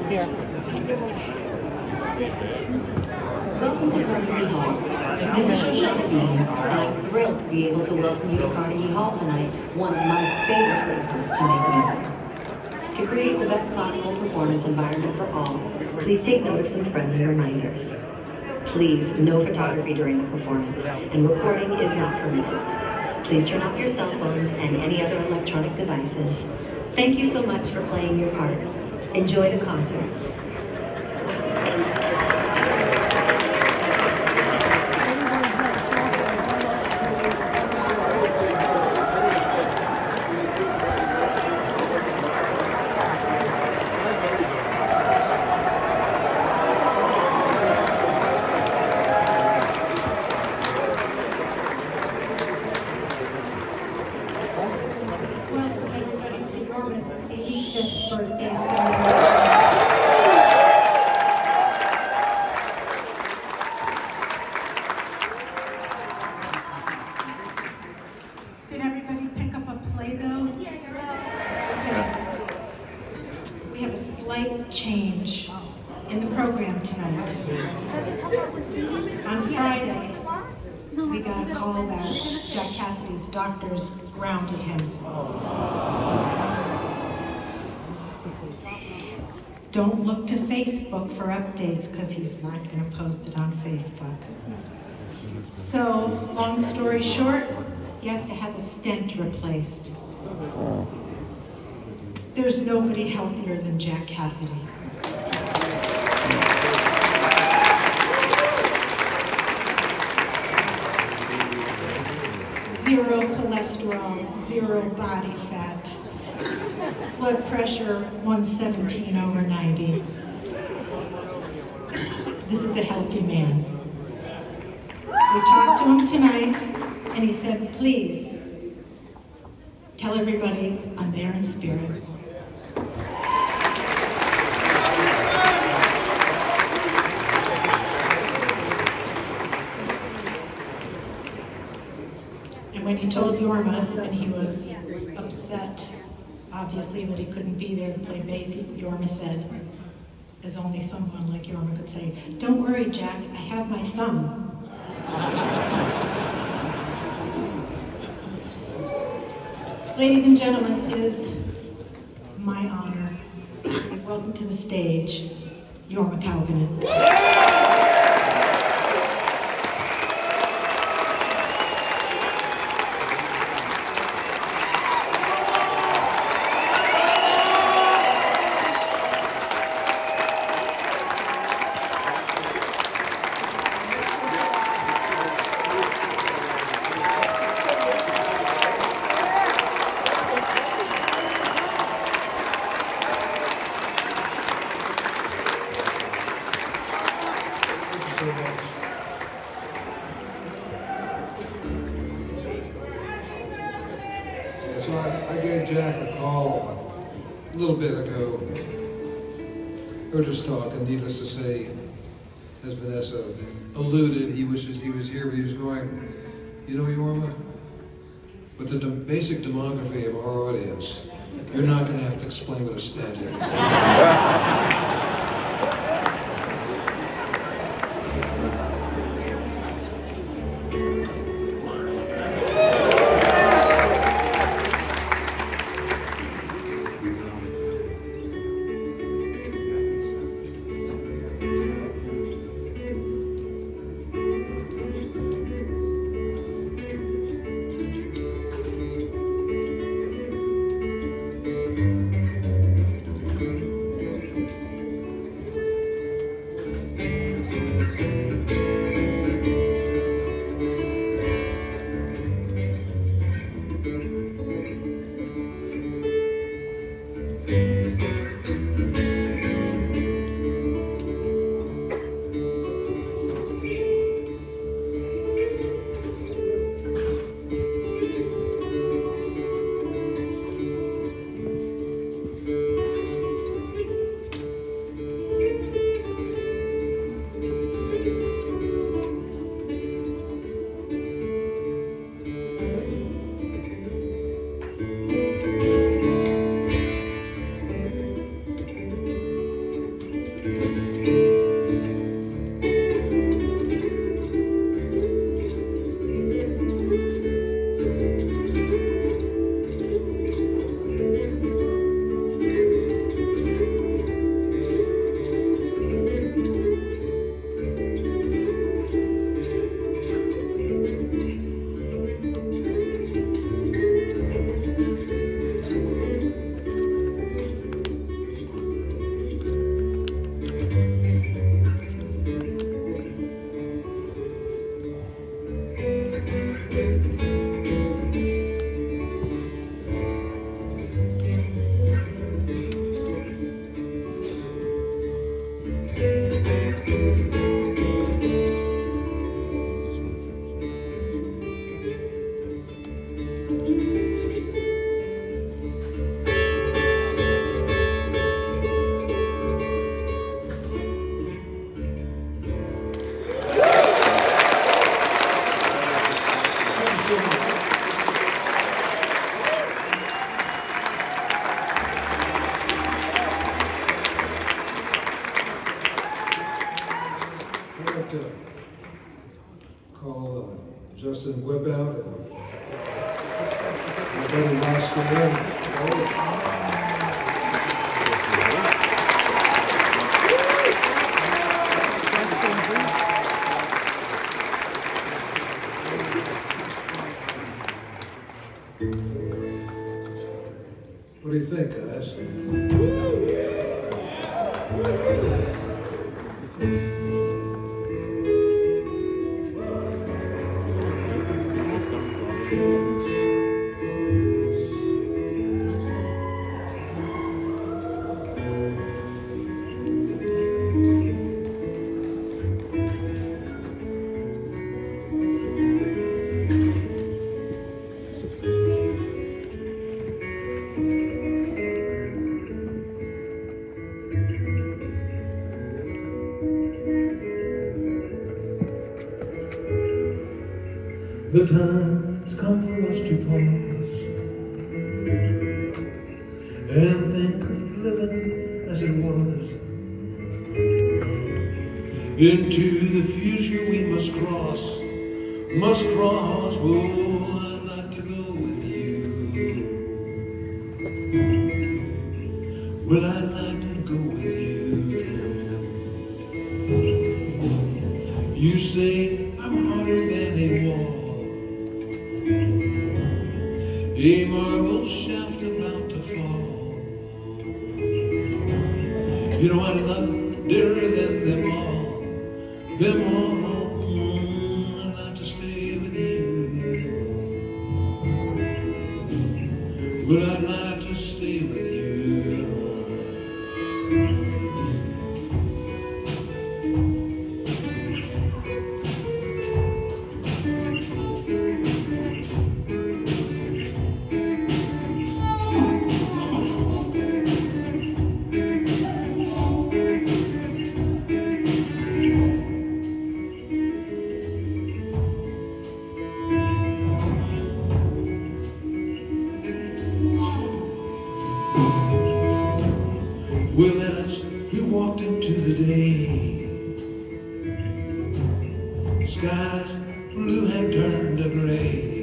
Yeah. Welcome to Carnegie Hall. This is Shoshana Bean, and I'm thrilled to be able to welcome you to Carnegie Hall tonight, one of my favorite places to make music. To create the best possible performance environment for all, please take note of some friendly reminders. Please, no photography during the performance, and recording is not permitted. Please turn off your cell phones and any other electronic devices. Thank you so much for playing your part. Enjoy the concert. Welcome everybody to Jorma's 85th birthday celebration. Did everybody pick up a playbill? Okay. We have a slight change in the program tonight. On Friday, we got a call that Jack Casady's doctors grounded him. Don't look to Facebook for updates because he's not going to post it on Facebook. So, long story short, he has to have a stent replaced. There's nobody healthier than Jack Casady. Zero cholesterol, zero body fat, blood pressure 117/90. This is a healthy man. We talked to him tonight, and he said, please, tell everybody I'm there in spirit. And when he told Jorma, and he was upset, obviously, that he couldn't be there to play bass, Jorma said, as only someone like Jorma could say, don't worry, Jack, I have my thumb. Ladies and gentlemen, it is my honor to welcome to the stage Vanessa Kaukonen. So I gave Jack a call a little bit ago. Heard his talk, and needless to say, as Vanessa alluded, he wishes he was here, but he was going, you know, Jorma, with the basic demography of our audience, you're not going to have to explain what a stent is. Call Justin Guip out and my buddy Oscar. What do you think, guys? The time's come for us to pause and think of living as it was. Into the future we must cross. Oh, I'd like to go with you. Well, I'd like to go with you. You say I'm harder than a wall, a marble shaft about to fall. You know I love dearer than them all. I'd like to stay with you. Well, I'd like to stay with you. Well, as we walked into the day, skies blue had turned to gray.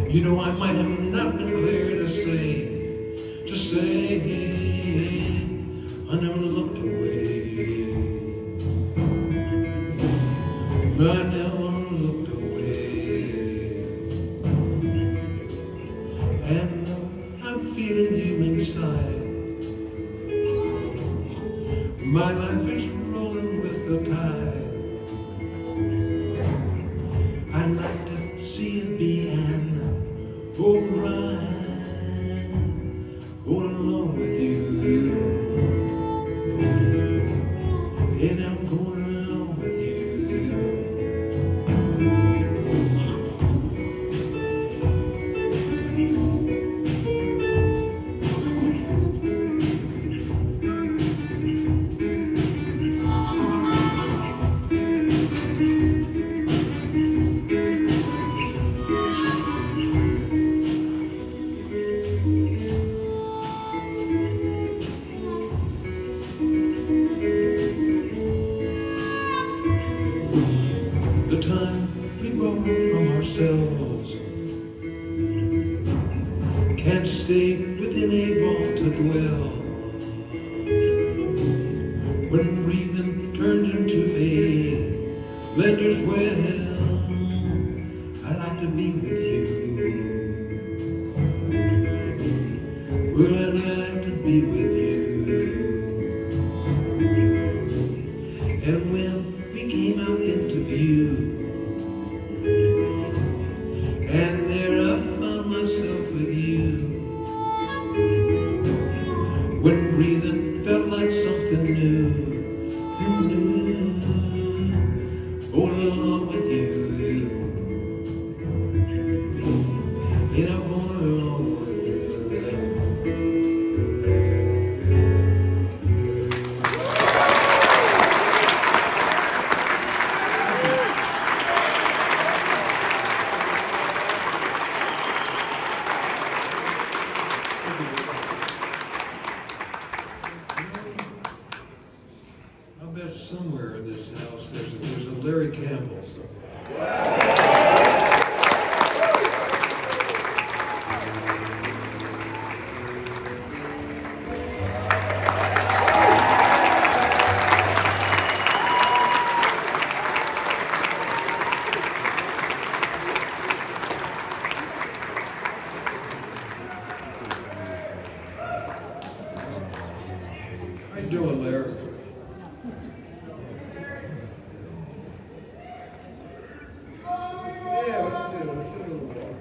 You know I might have not been clear to say, I never looked away. I never looked away. And I'm feeling you inside. My life is rolling with the tide. I'd like to see it be an old ride, going along with you. And I'm going along with you. The time we borrow from ourselves can't stay within a vault to dwell. When breathing turns into a blender's well, I like to be with you. Well, I'd like to be with you. And when we came out into view, and there I found myself with you. When When breathing felt like something new. Going along with you. And I'm going along with you. I bet somewhere in this house there's a Larry Campbell. How you doing, Larry? Yeah, let's do a little walk.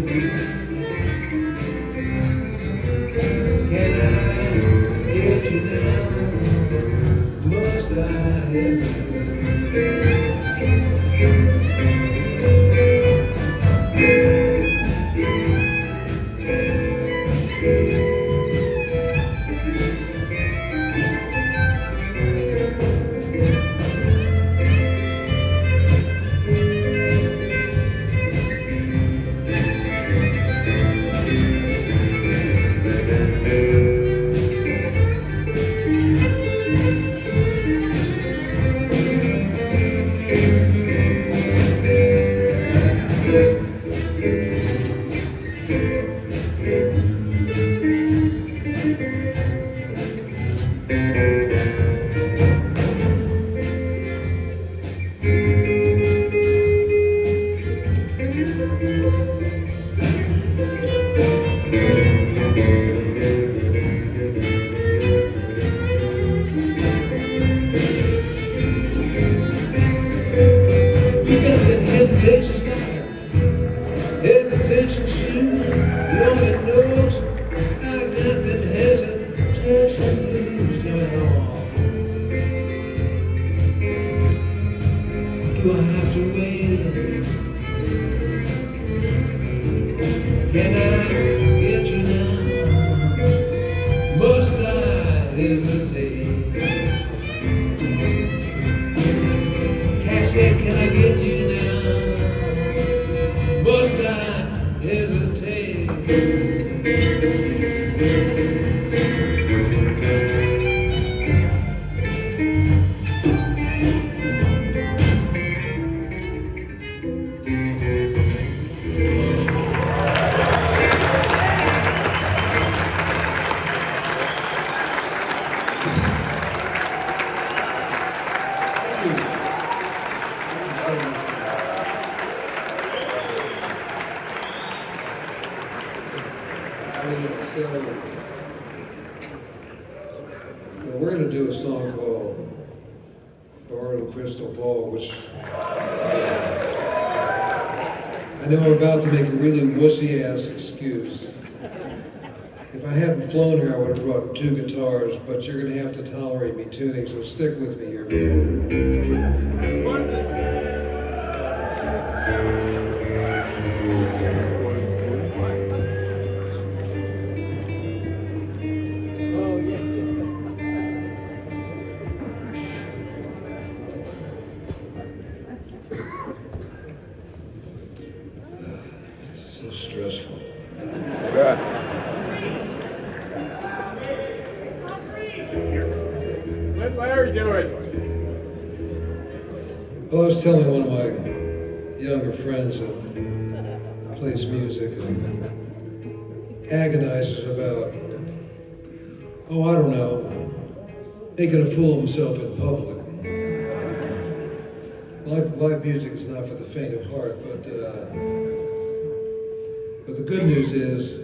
baby? Can I get you now? Must I ever? We're going to do a song called Borrowed Crystal Ball, which I know I'm about to make a really wussy-ass excuse. If I hadn't flown here, I would have brought 2 guitars, but you're going to have to tolerate me tuning, so stick with me here. So stressful. What's Larry doing? Well, I was telling one of my younger friends that plays music and agonizes about, I don't know, making a fool of himself in public. Live music is not for the faint of heart, but the good news is,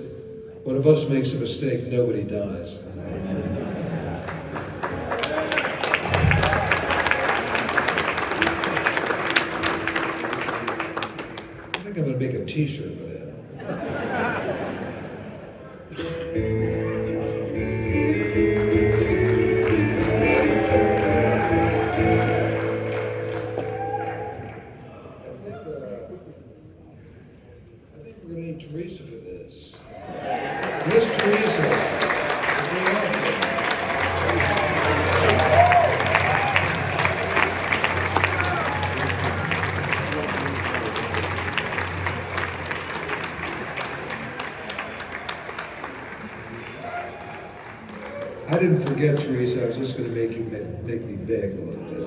when of us makes a mistake, nobody dies. I think I'm going to make a t-shirt for that. I think we're going to need Teresa for this. Miss Teresa. I didn't forget, Teresa. I was just going to make me beg a little bit.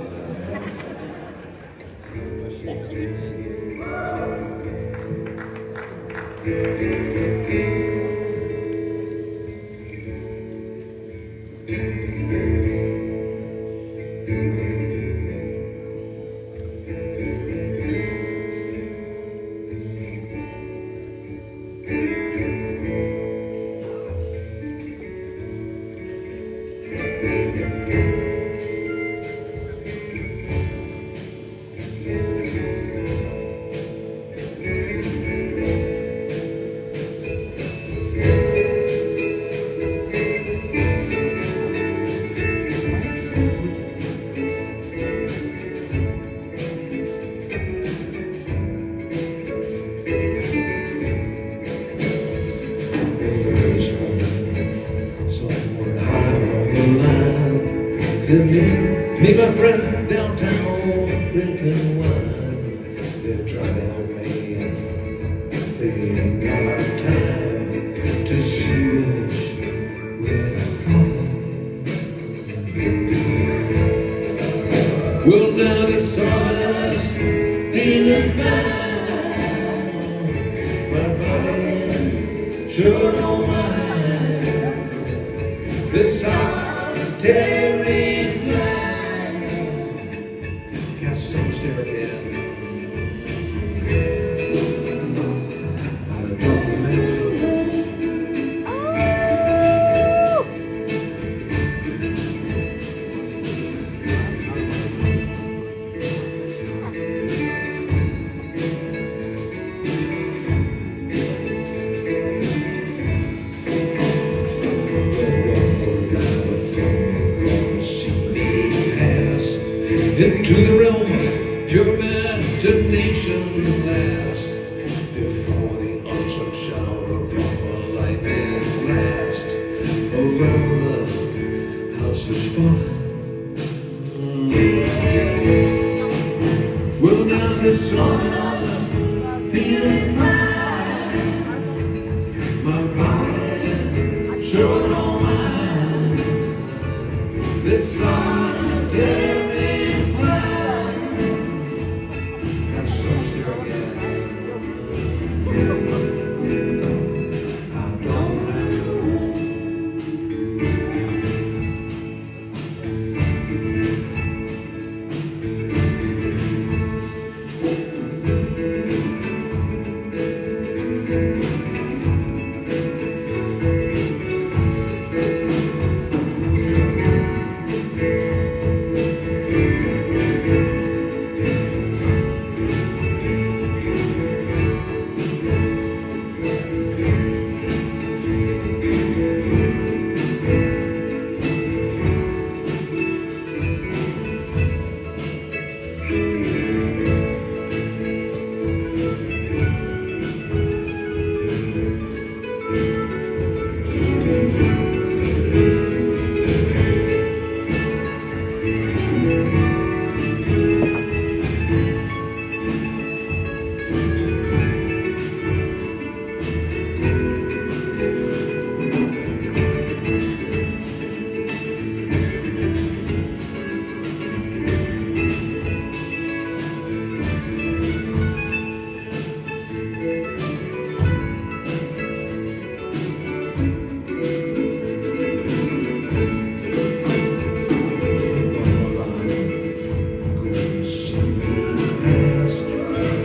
to meet my friend downtown, drinking wine. They're trying to help me. They ain't got time to see which where I'm from. Well, now the sawdust feeling fine. My body sure don't mind. This solitary fly got some stare again. I don't remember. Into the realm of pure imagination last, before the onset shower from a lightning blast around the house is falling. Well, now this sawdust feeling fine. My body sure don't mind. This solitary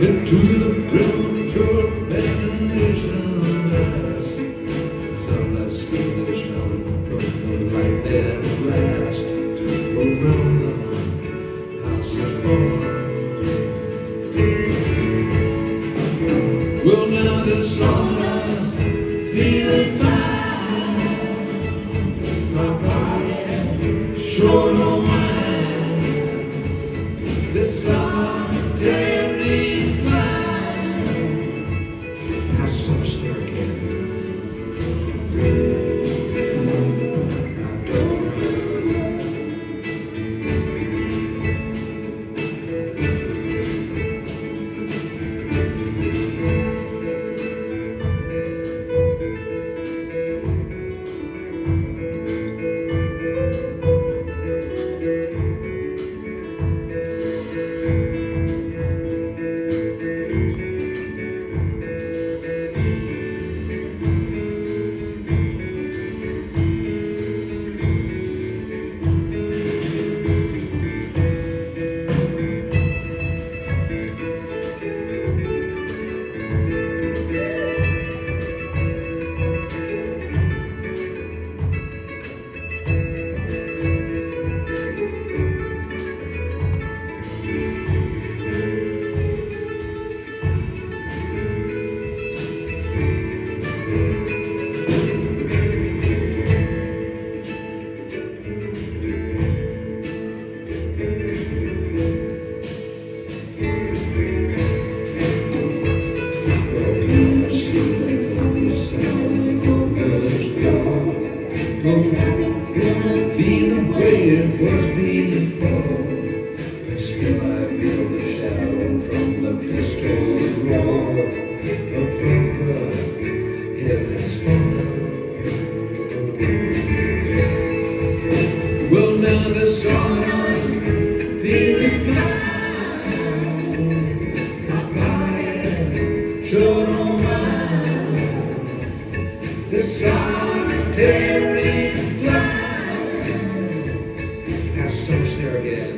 into the realm of pure imagination last. Sunlight still is shining from the light that last around the house of fun. Well, now the sawdust feeling fine. My body sure don't mind. This solitary way it was before. Still I feel the shadow from the pistol's roar. Above the heavens falling. Well, now the summer's feeling fine. My body sure don't mind. The solitary flying. Have so much there again.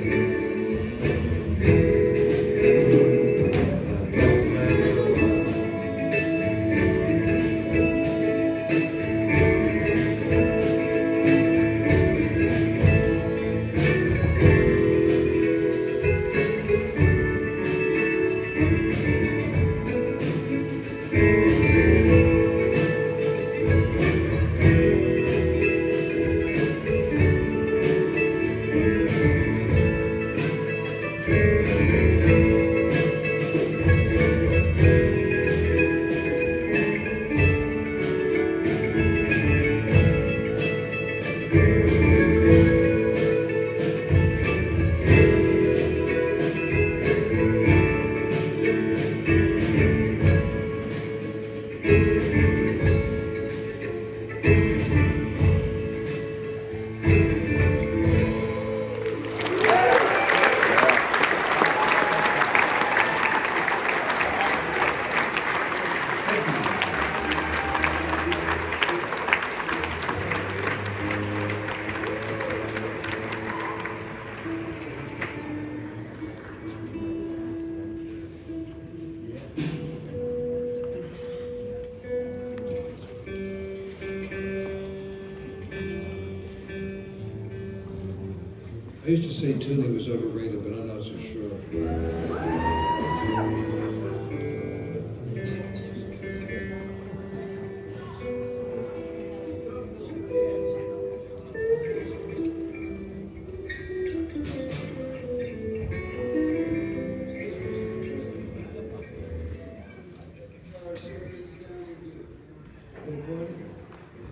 I used to say tuning was overrated, but I'm not so sure.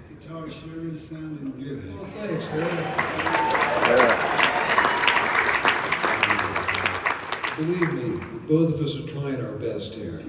Guitar sure is sounding good. Well, thanks, man. Believe me, both of us are trying our best here.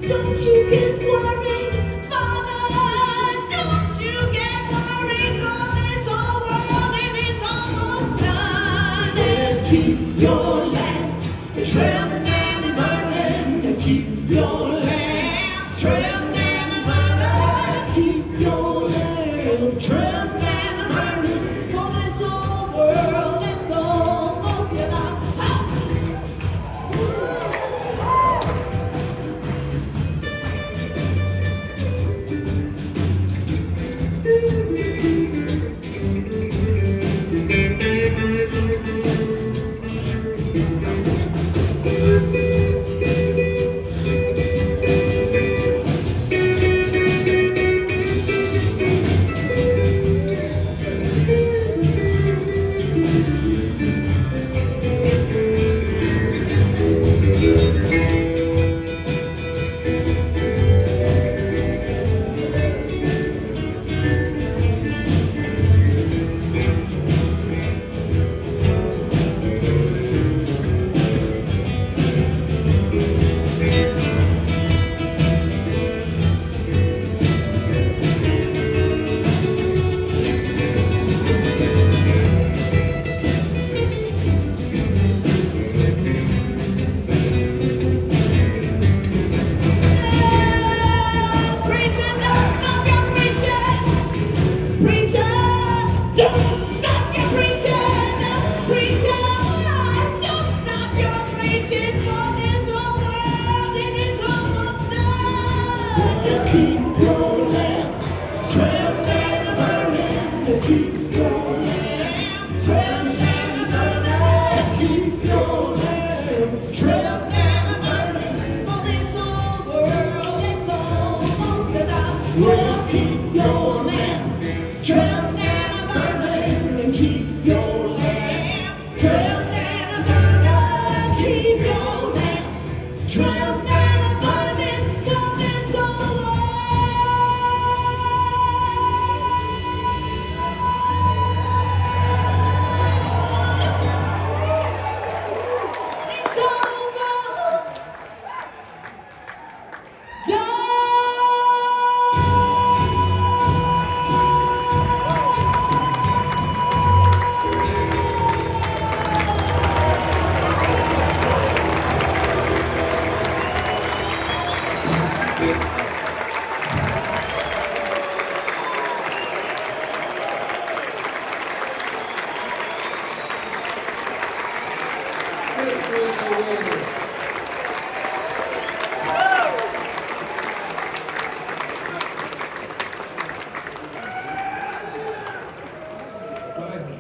Don't you get worried, Father. Don't you get worried, 'cause this whole world it is almost done. And keep your lamp trimmed and burning. Keep your lamp trimmed and burning. Keep your lamp trimmed and burning. For this whole world it's almost done.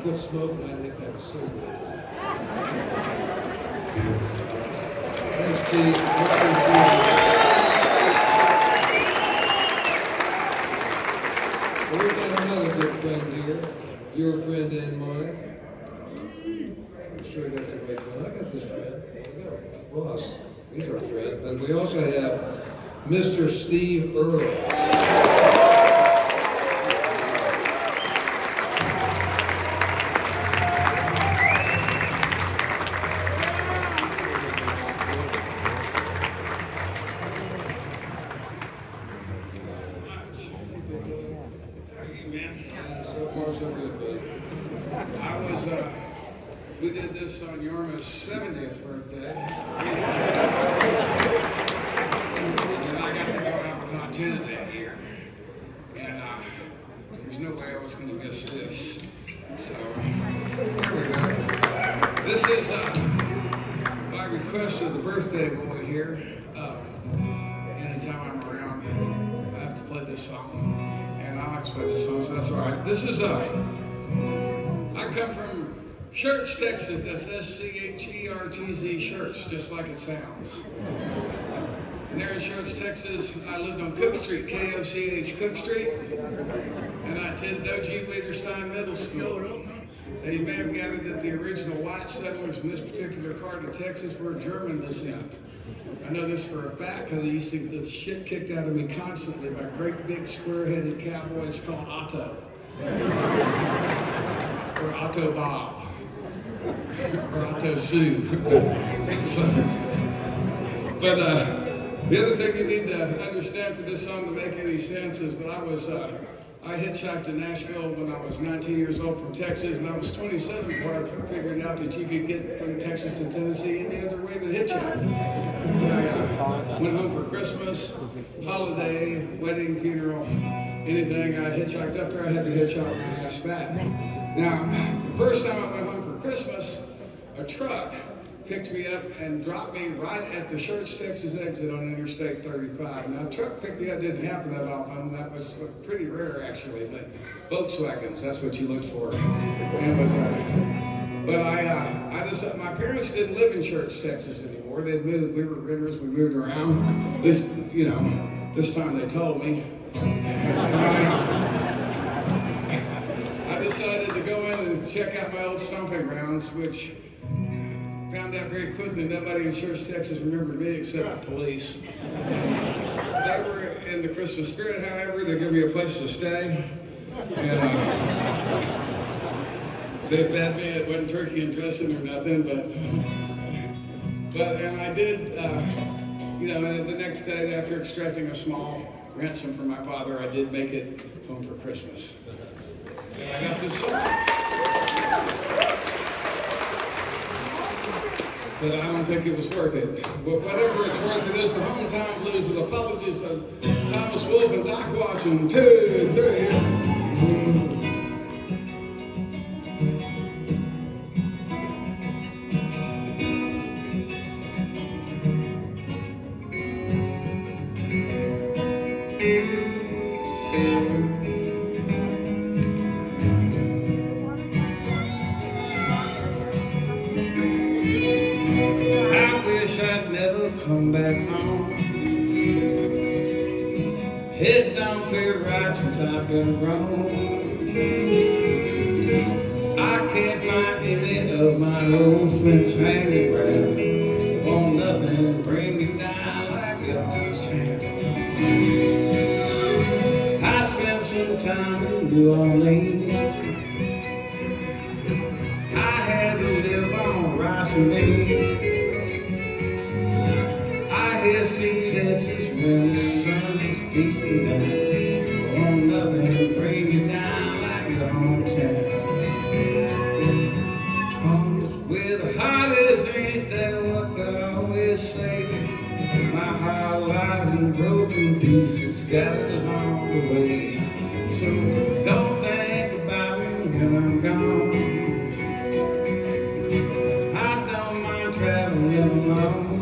Quit smoking, I think that was so good. Thanks, G. Well, we've got another good friend here. Your friend and mine. I'm sure I got the right one. I got this friend. Ross. He's our friend. But we also have Mr. Steve Earle. So far, so good, buddy. We did this on Jorma's 70th birthday. And I got to go out with Montana that year. And there's no way I was going to miss this. So, here we go. This is by request of the birthday boy here. Anytime I'm around, I have to play this song. And I like to play this song, so that's all right. This is, I come from Church, Texas. That's SCHERTZ, Church, just like it sounds. And there in Church, Texas, I lived on Cook Street, KOCH Cook Street. And I attended O.G. Wiederstein Middle School. They may have gathered that the original white settlers in this particular part of Texas were German descent. I know this for a fact because I used to get the shit kicked out of me constantly by great big square-headed cowboys called Otto. Or Otto Bob. Or Otto Sue. The other thing you need to understand for this song to make any sense is that I hitchhiked to Nashville when I was 19 years old from Texas, and I was 27 before I figured out that you could get from Texas to Tennessee any other way but hitchhike. I went home for Christmas, holiday, wedding, funeral, anything. I hitchhiked up there, I had to hitchhike my ass back. Now, the first time I went home for Christmas, a truck picked me up and dropped me right at the Church, Texas exit on Interstate 35. Now, a truck picked me up didn't happen that often. That was pretty rare, actually. But Volkswagens, that's what you looked for. And it was, but I decided, my parents didn't live in Church, Texas anymore. They'd moved. We were renters. We moved around. This time they told me. I decided to go in and check out my old stomping grounds, which found out very quickly nobody in Church, Texas remembered me except the police. They were in the Christmas spirit, however. They gave me a place to stay. And they fed me. It wasn't turkey and dressing or nothing, and I did, and the next day after extracting a small ransom from my father, I did make it home for Christmas. And I got this song. But I don't think it was worth it. But whatever it's worth, it is the hometown blues with apologies to Thomas Wolfe and Doc Watson. 2, 3. I'd never come back home. Head down clear right since I've been grown. I can't find any of my old friends hanging around. Won't nothing bring me down like your hand. I spent some time in New Orleans. I had to live on rice and beans. Sweet Texas when the sun is beating down. Won't nothing bring you down like your hometown. Where the heart is, ain't that what they always say? My heart lies in broken pieces, scattered on the way. So don't think about me when I'm gone. I don't mind traveling alone.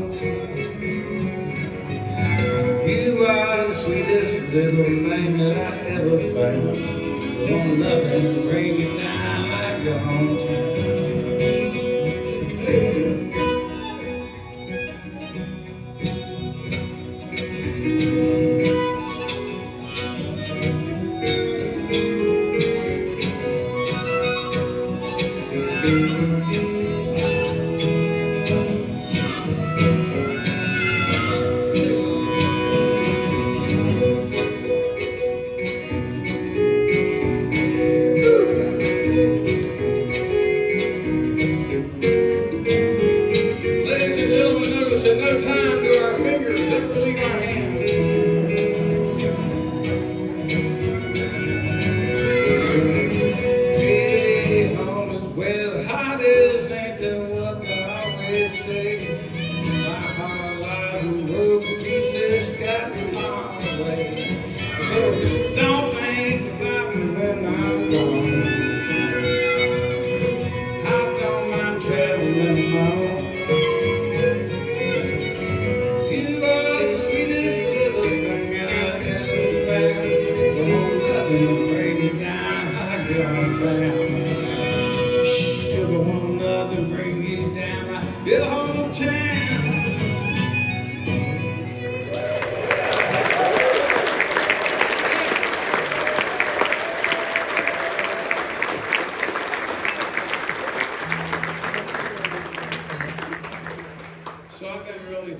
You are the sweetest little thing that I ever found. Won't nothing bring you down like your hometown.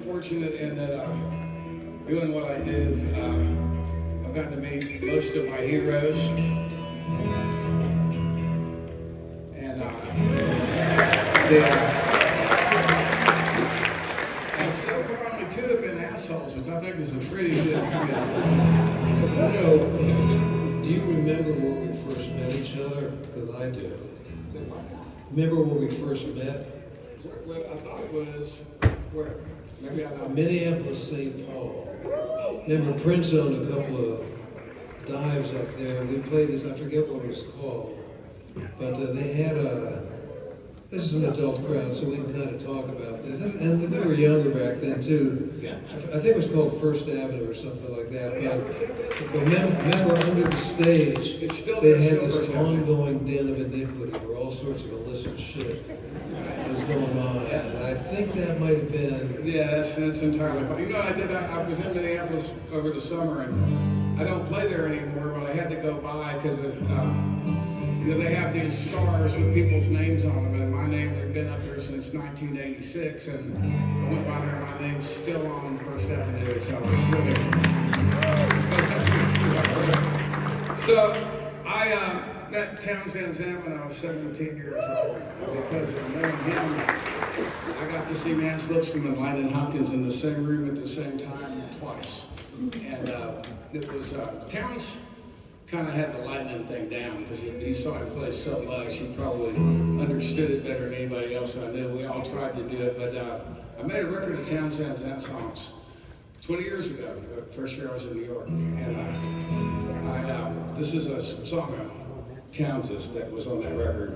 Fortunate in that doing what I do, I've gotten to meet most of my heroes, and and so far only 2 could have been assholes, which I think is a pretty good. You know, do you remember where we first met each other? Because I do. Remember when we first met? Well, I thought it was where? Maybe I know. Minneapolis, St. Paul. Remember Prince owned a couple of dives up there. We played this, I forget what it was called. But they had this is an adult crowd, so we can kind of talk about this. And we were younger back then too. I think it was called First Avenue or something like that. But remember under the stage, they had this ongoing den of iniquity where all sorts of illicit shit was going on. And I think that might have been... Yeah, that's entirely fine. You know, I was in Minneapolis over the summer, and I don't play there anymore, but I had to go by because of... you know, they have these stars with people's names on them, and my name had been up there since 1986, and I went by there, my name's still on First Avenue, so it's really... So, I met Townes Van Zandt when I was 17 years old. Because of knowing him, I got to see Nance Lipscomb and Lyndon Hopkins in the same room at the same time twice. And it was, Townes kind of had the lightning thing down because he saw him play so much. He probably understood it better than anybody else I knew. We all tried to do it, but I made a record of Townes Van Zandt songs 20 years ago, the first year I was in New York. And this is a song of Townes' that was on that record.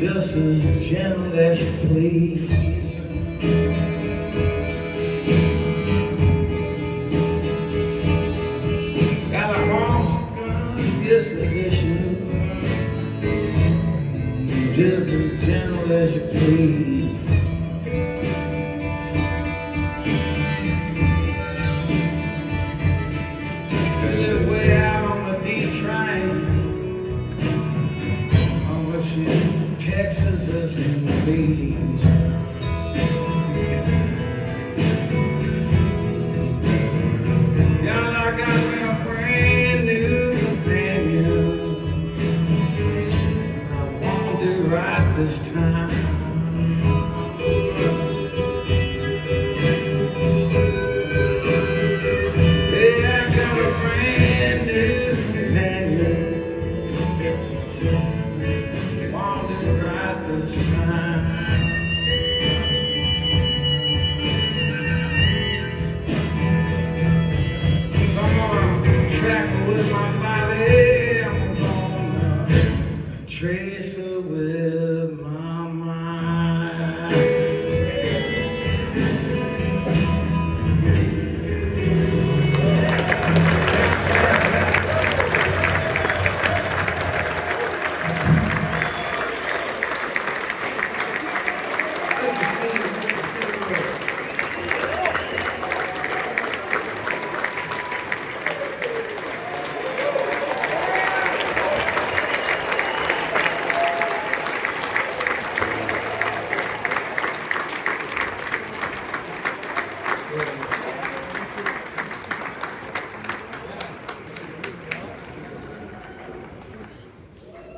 just as gentle as you please. Got a horse gun disposition, just as gentle as you please. I live way out on the D train, over to Texas as can be. Yeah, I got me a brand new companion. I won't do right this time. Yeah, I got a brand new companion. Won't do right this time. So I'm gonna track with my body. I'm gonna trace her with my mind.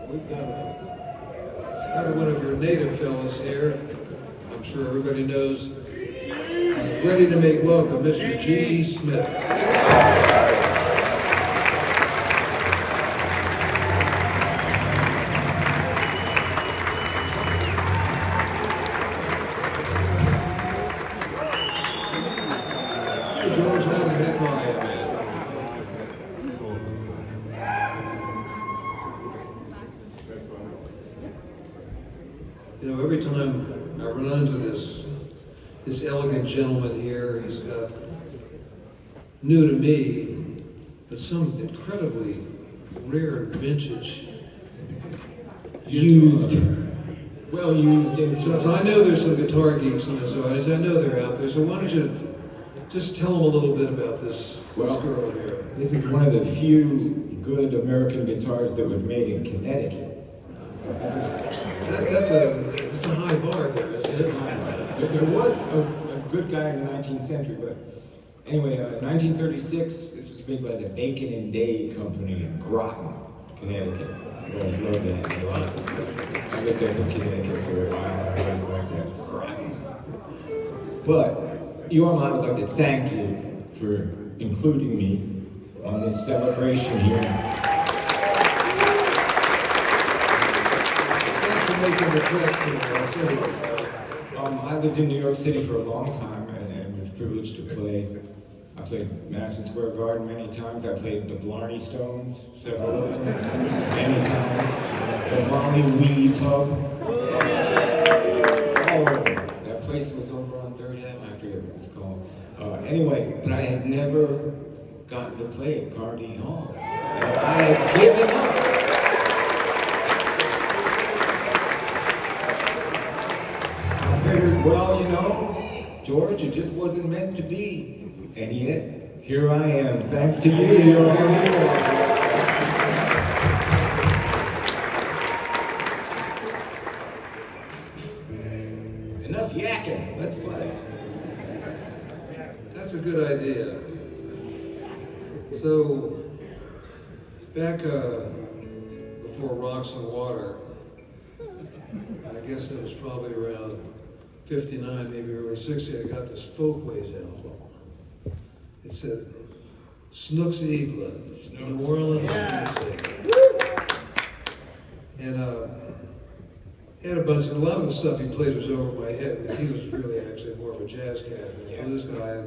We've got one of your native fellas here. I'm sure everybody knows. He's ready to make welcome, Mr. G.E. Smith. Hey, George, how the heck are you, man? You know, every time I run into this elegant gentleman here, he's got, new to me, but some incredibly rare vintage Used. Well used. So I know there's some guitar geeks in this audience. I know they're out there. So why don't you just tell them a little bit about this girl here? This is one of the few good American guitars that was made in Connecticut. That's a high bar there, isn't it? There was a good guy in the 19th century, but anyway, 1936, this was made by the Bacon and Day Company in Groton, Connecticut. I always loved that. I lived up in Connecticut for a while, and I always liked that. Groton. But, Jorma, I would like to thank you for including me on this celebration here. Making the trek to Los Angeles. I lived in New York City for a long time and was privileged to play. I played Madison Square Garden many times. I played the Blarney Stones several of them, many times. The Molly Wee Pub. That place was over on 3rd Ave. I forget what it was called. Anyway, but I had never gotten to play at Carnegie Hall. And I had given up. Well, you know, George, it just wasn't meant to be. And yet, here I am, thanks to you. Enough yakking, let's play. That's a good idea. So, back before Rocks and Water, I guess it was probably around 59, maybe early 60, I got this Folkways album. It said, Snooks Eaglin, New Orleans, Snooks. And he had a bunch, and a lot of the stuff he played was over my head, because he was really actually more of a jazz cat than a blues guy.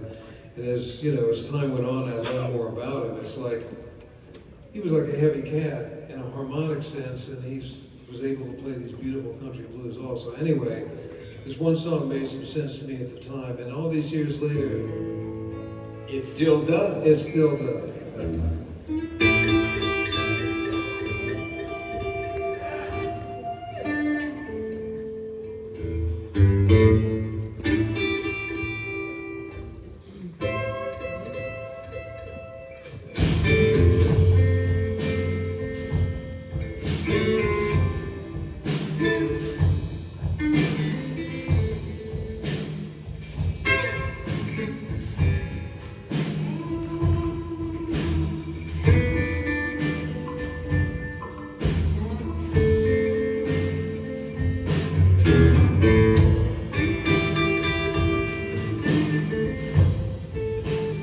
And as, you know, as time went on, I learned more about him. It's like, he was like a heavy cat in a harmonic sense, and he's was able to play these beautiful country blues also. Anyway, this one song made some sense to me at the time, and all these years later, It still does. it still does.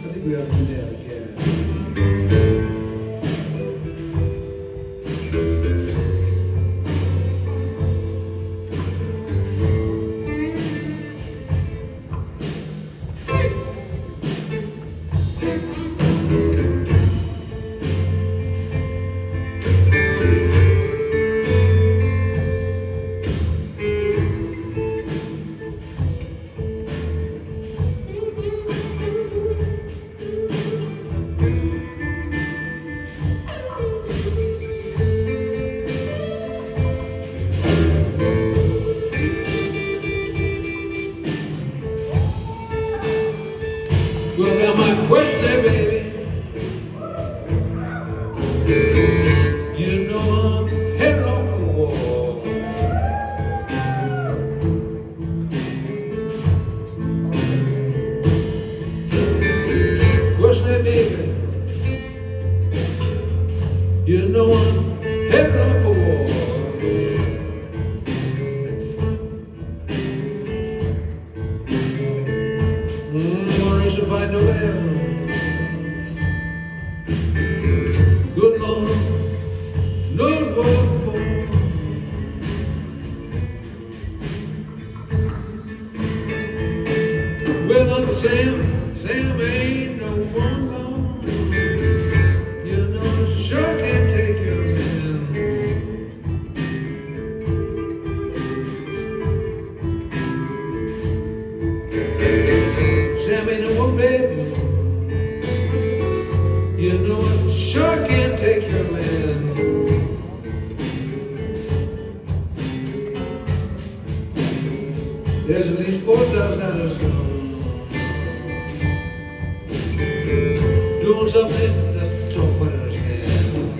I think we ought to do that again. Well, now my question, baby, you know I'm heading off the wall. Question, baby, you know I'm heading off the wall. Gonna survive no there. Good Lord, knows what for. Well, Uncle Sam ain't no one long. You know, sure can't take your man. Sam ain't no one, baby. You know it sure can't take your man. There's at least 4,000 others doing something that don't quite understand.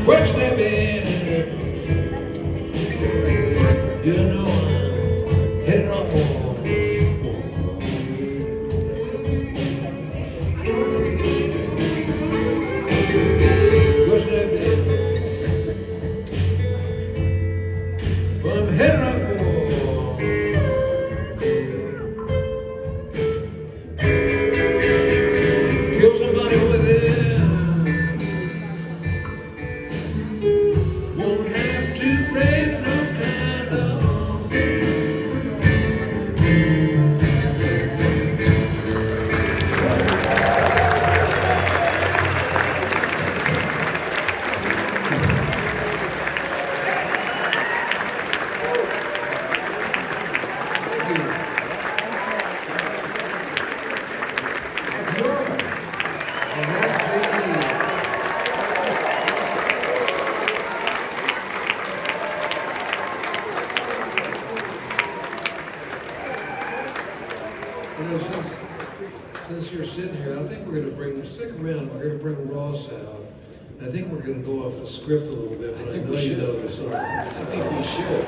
We're stepping. You know I'm heading off home. We're stepping. I'm heading off home. Kill somebody with it. Won't have to break no kind of That's Jorma. and that's G.E. You know, since you're sitting here, I think we're going to stick around, we're going to bring Ross out. I think we're going to go off the script a little bit, but I think know we you should. know the song. I think we should.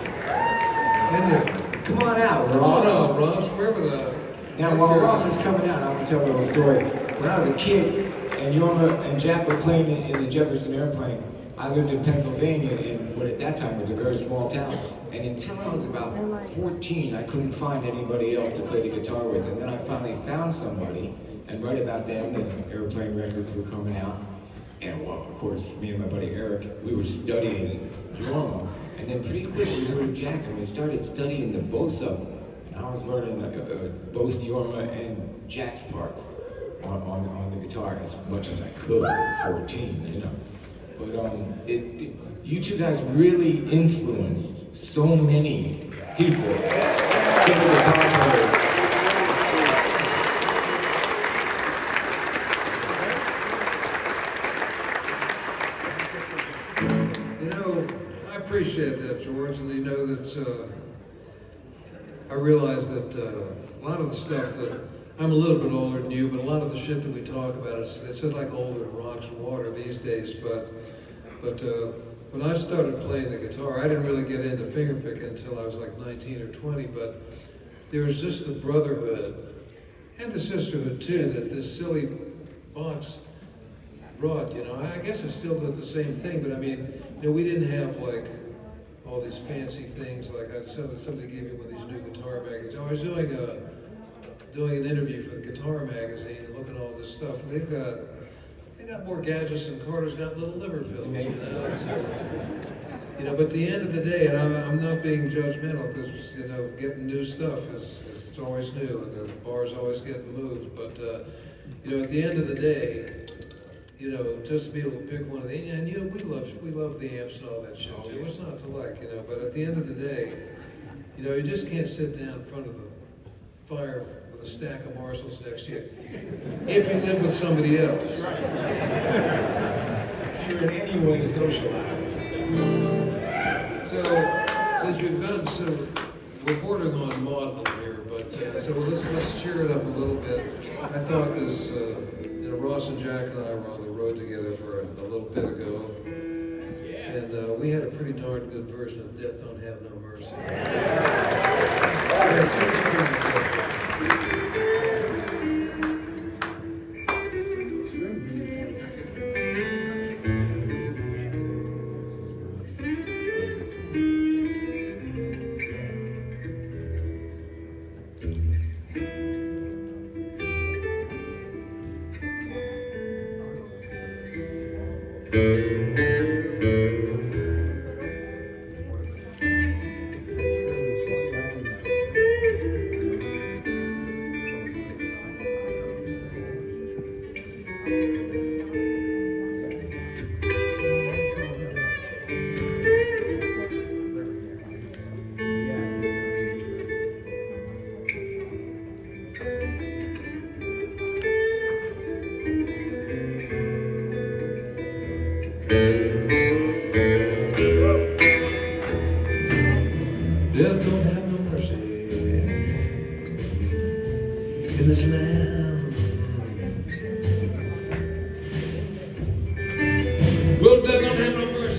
And Come on out, come on Ross. out, Ross, wherever the... Now, while Ross is coming out, I want to tell a little story. When I was a kid, and Jorma and Jack were playing in the Jefferson Airplane, I lived in Pennsylvania in what at that time was a very small town. And until I was about 14, I couldn't find anybody else to play the guitar with. And then I finally found somebody, and right about then, the Airplane records were coming out. And well, of course, me and my buddy Eric, we were studying Jorma. And then pretty quick, we heard Jack, and we started studying the both of them. And I was learning both Jorma and Jack's parts on the guitar as much as I could at 14, you know. But you two guys really influenced so many people, so many guitar players. You know, I appreciate that, George, and you know that I realize that a lot of the stuff that, I'm a little bit older than you, but a lot of the shit that we talk about, it's just like older than rocks and water these days, but when I started playing the guitar, I didn't really get into fingerpicking until I was like 19 or 20, but there was just the brotherhood and the sisterhood too that this silly box brought, you know. I guess it still does the same thing, but I mean, you know, we didn't have like all these fancy things like somebody gave me one of these new guitar magazines. I was doing an interview for the Guitar magazine and looking at all this stuff, and they got more gadgets than Carter's got little liver pills, you know. So, you know, but at the end of the day, and I'm not being judgmental because you know getting new stuff is it's always new and the bar's always getting moved. But you know, at the end of the day, you know, just to be able to pick one of the and you know we love the amps and all that shit too. What's not to like, you know? But at the end of the day, you know, you just can't sit down in front of the fire with a stack of Marshalls next to you if you live with somebody else. If you're in any way socialized. So, since we've gotten we're bordering on maudlin here, but so let's cheer it up a little bit. I thought this, you know, Ross and Jack and I were on the road together for a little bit ago, and we had a pretty darn good version of Death Don't Have No Mercy. Yeah, Death don't have no mercy in this land. Well, death don't have no mercy.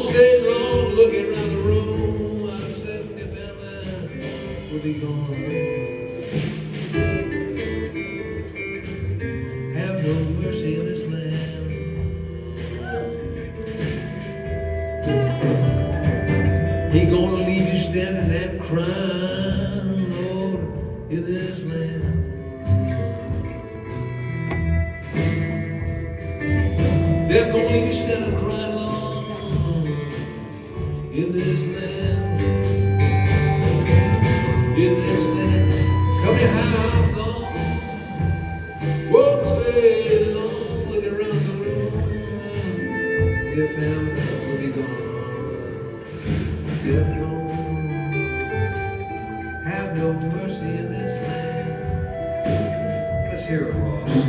Won't stay long, looking around the room. I said, if family will be gone. Have no mercy in this land. He gonna leave you standing there crying, Lord, in this land. They're gonna leave you standing crying, Lord, in this land. In this land. Come your house, Lord. Won't stay long, looking around the room. Your family will be gone. Have no mercy in this land. Let's hear it, Ross.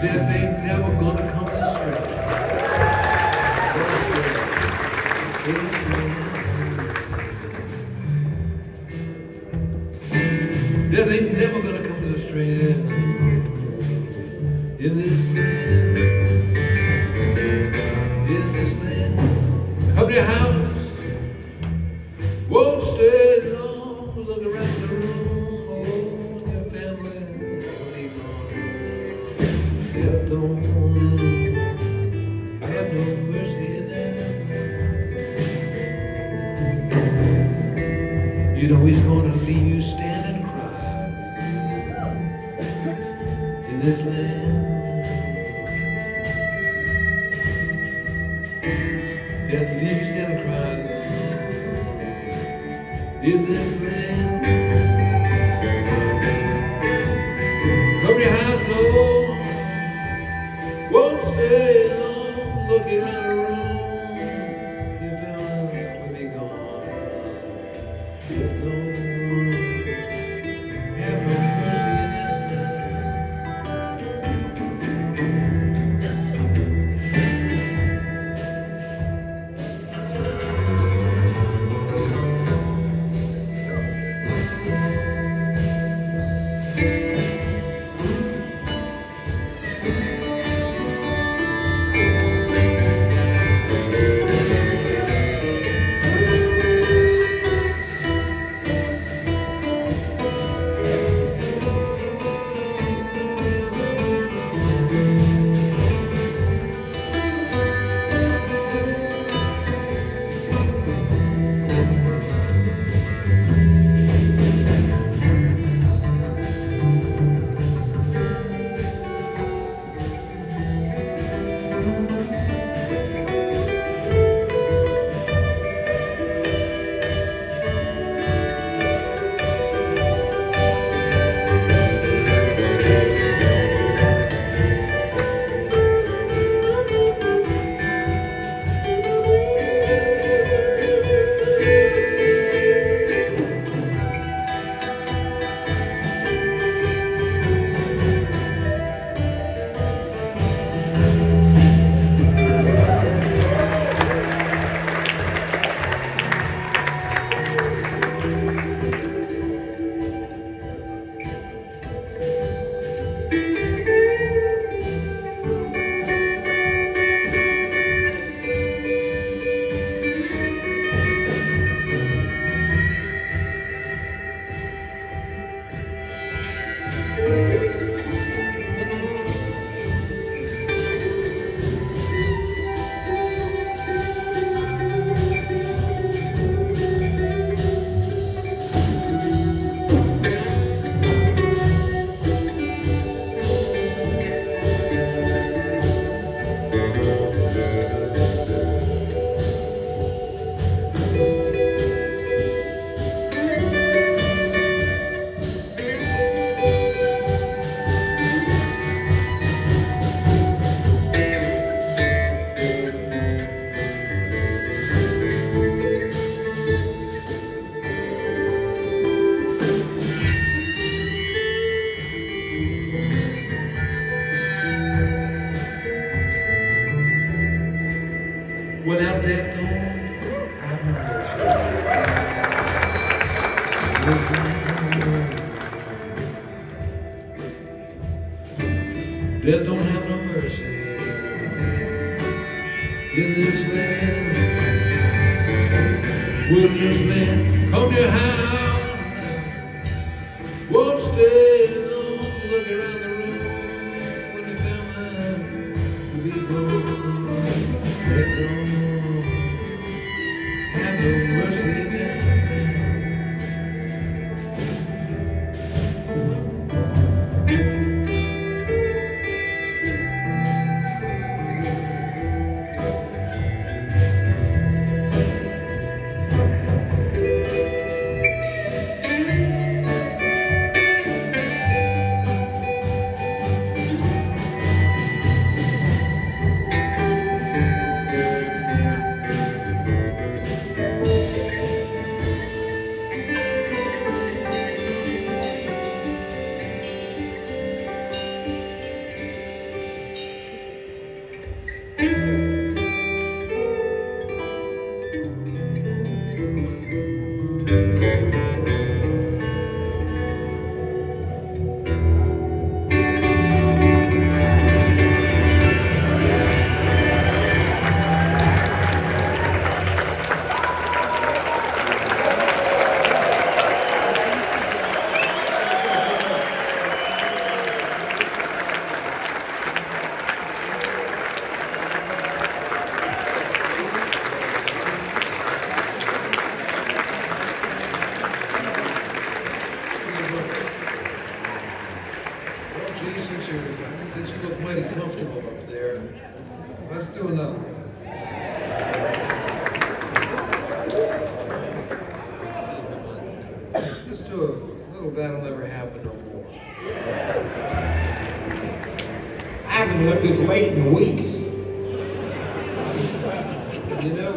Death ain't never gonna come to straight. Death ain't never gonna come to straight in this land. In this land. Come to your house. Won't stay long. Look around the room. Oh, your family will be gone. Don't have no mercy in there. You know he's gonna leave you stand and cry in this land. Death leave you stand and cry in this land. Come your house, Lord. Won't stay long, looking around the room. Your family will be gone. Have no mercy in this Death don't have no mercy in this land. Will this land come to your house? Won't stay long. Look around the room when you found mine to be gone. Let go. Have no mercy in this land. Since you look mighty comfortable up there, let's do another one. Let's do a little That'll Never Happen No More. I haven't looked this late in weeks. You know,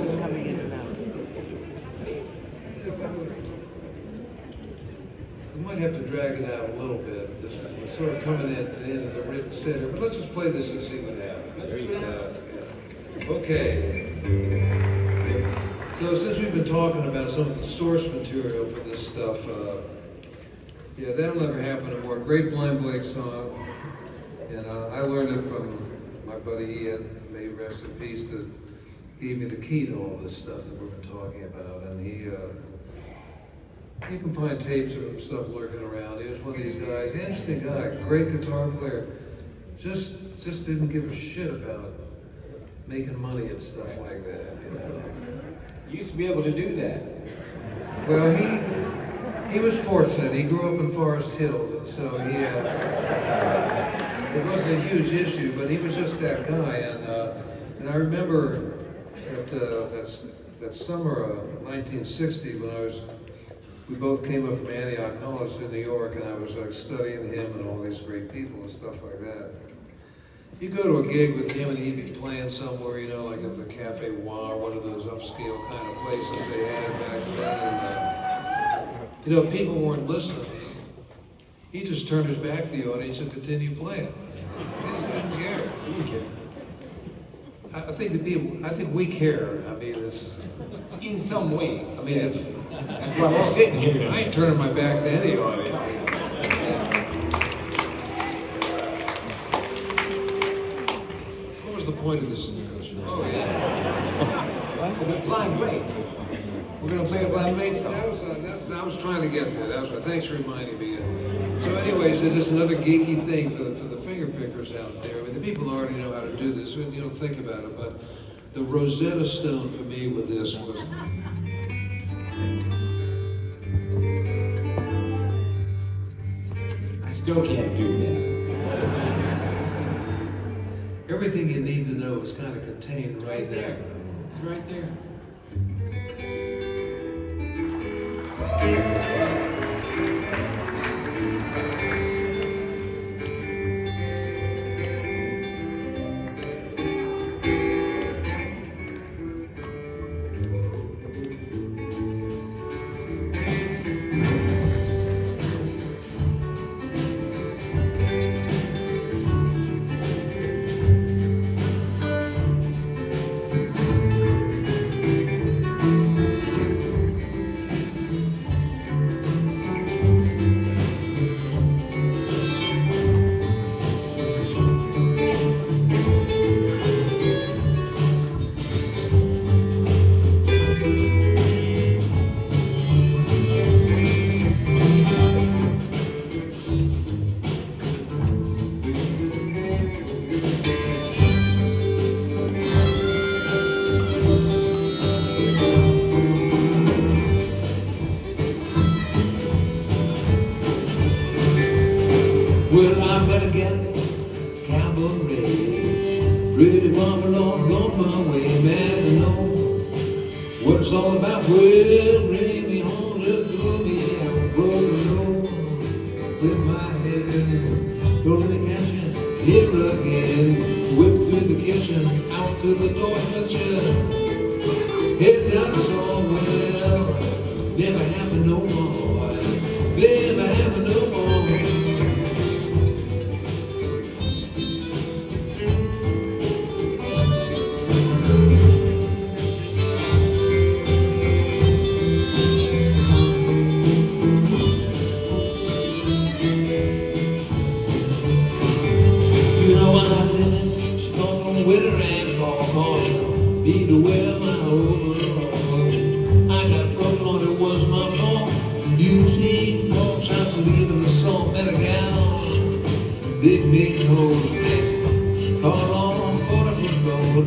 we might have to drag it out a little bit. Just we're sort of coming in to the end of the written set here, but let's just play this and see what happens. Okay. So since we've been talking about some of the source material for this stuff, yeah, That'll Never Happen No More. Great Blind Blake song, and I learned it from my buddy Ian, may he rest in peace, that gave me the key to all this stuff that we've been talking about, and you can find tapes of stuff lurking around. He was one of these guys, interesting guy, great guitar player, just didn't give a shit about making money and stuff like that, you know. You used to be able to do that. Well, he was fortunate. He grew up in Forest Hills, and so it wasn't a huge issue, but he was just that guy. And I remember that summer of 1960 when we both came up from Antioch College in New York, and I was studying him and all these great people and stuff like that. You go to a gig with him and he'd be playing somewhere, you know, like at the Cafe Wa, one of those upscale kind of places they had back then. And, you know, people weren't listening. He just turned his back to the audience and continued playing. He just didn't care. He didn't care. I think we care. I mean, it's In some ways. I mean, it's, That's why we're sitting here. I ain't turning my back to any audience. What was the point of this discussion? Oh, yeah. The Blind Blake. We're going to play the Blind Blake song. I was trying to get there. Thanks for reminding me. So anyways, it's just another geeky thing for the finger pickers out there. I mean, the people already know how to do this, and you don't think about it, but the Rosetta Stone for me with this was... I still can't do that. Everything you need to know is kind of contained right there. It's right there. Baby mama long on my way, mad to know what it's all about. Well, bring me home, just throw me out, rolling low with my head. Don't let me catch you here again. Whip through the kitchen, out to the door, touch you. Head down somewhere, never happen no more, never happen no more. You know I'm living, she gone from winter and fall, cause be to wear my overalls. I got broken on it was my fault. You see, folks, I believe in the salt metal gown. Big toes, fancy, call on 40-foot road.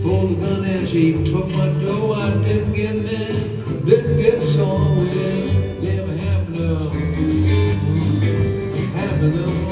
Pulled the gun and she took my dough. I didn't get mad, didn't get somewhere. Never happened no more.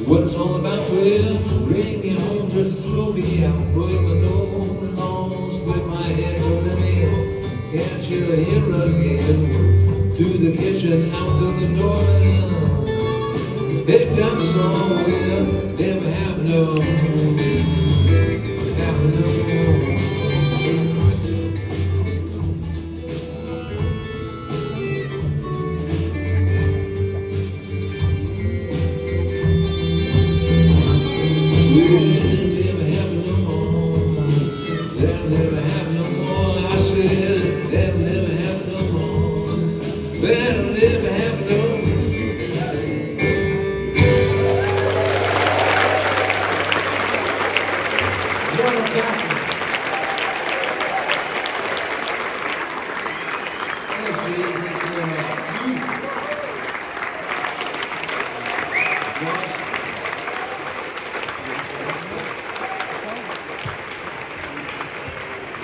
What it's all about, well, bring me home, just throw me out, break my nose with my head rolling in. Can't you hear again? Through the kitchen, out to the door. It got somewhere, never happened no more.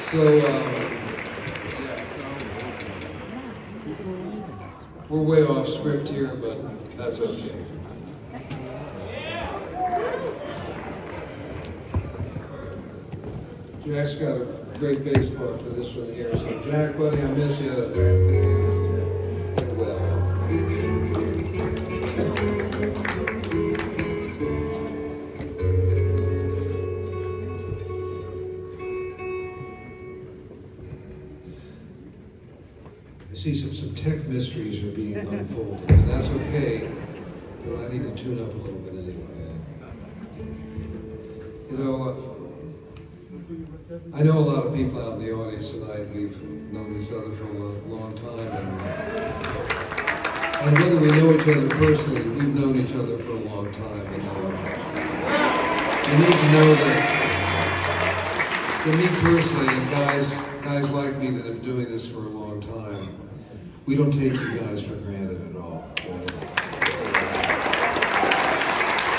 So, we're way off script here, but that's okay. Jack's got a great bass part for this one here. So, Jack, buddy, I miss you. Well. See, some tech mysteries are being unfolded, and that's okay. But I need to tune up a little bit anyway. You know, I know a lot of people out in the audience tonight. We've known each other for a long time, and whether we know each other personally, we've known each other for a long time. And you need to know that, for me personally, and guys like me that have been doing this for a long time, we don't take you guys for granted at all. You know?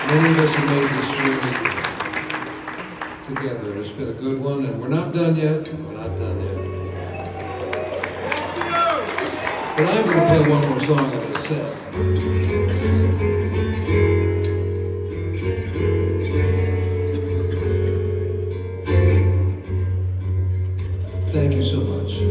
Many of us have made this journey together. It's been a good one, and we're not done yet. We're not done yet. But I'm going to play one more song in this set. Thank you so much.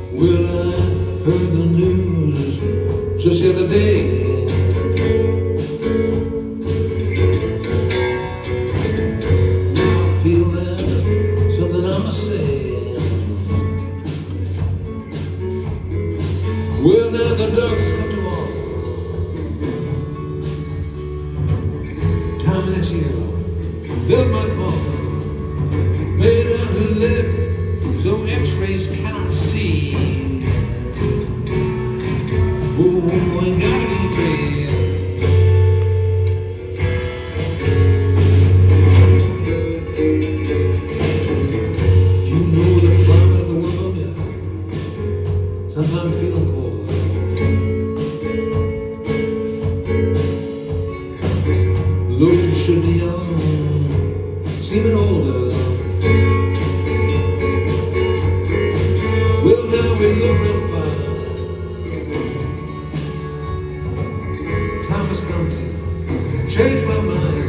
Well, I heard the news just the other day. Now I feel that something I must say. Well, now the doctor's come to all. Time next year, build my coffin, made out of lead, so X-rays cannot see. Oh, I gotta be brave. You know the climate of the world, yeah. Sometimes feeling cold. Those who should be young, seeming older. Well, now we look real fine. Time has come to change my mind.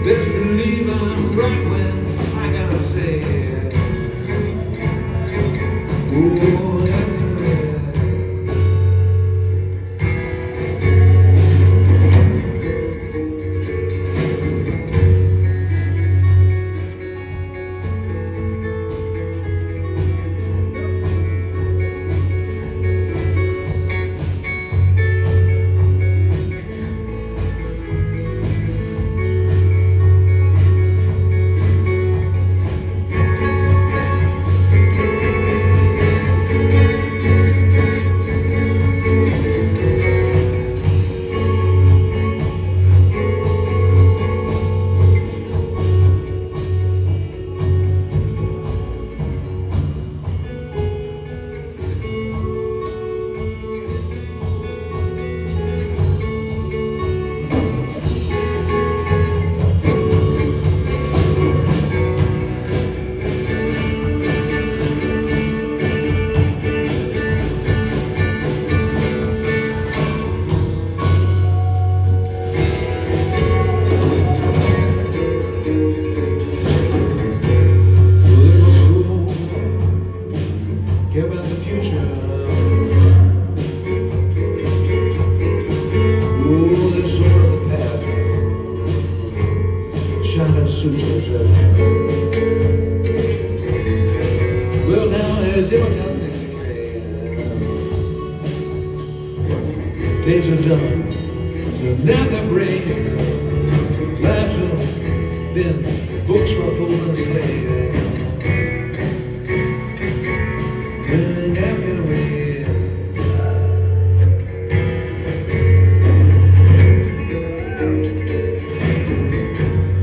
Best believe I'm right when I gotta say, oh, yeah. Care about the future. Oh, this sort of the path. Shining sutures. Well, now as immortality decay, days are done, so now they're brave. Lives have been books for fools and slaves.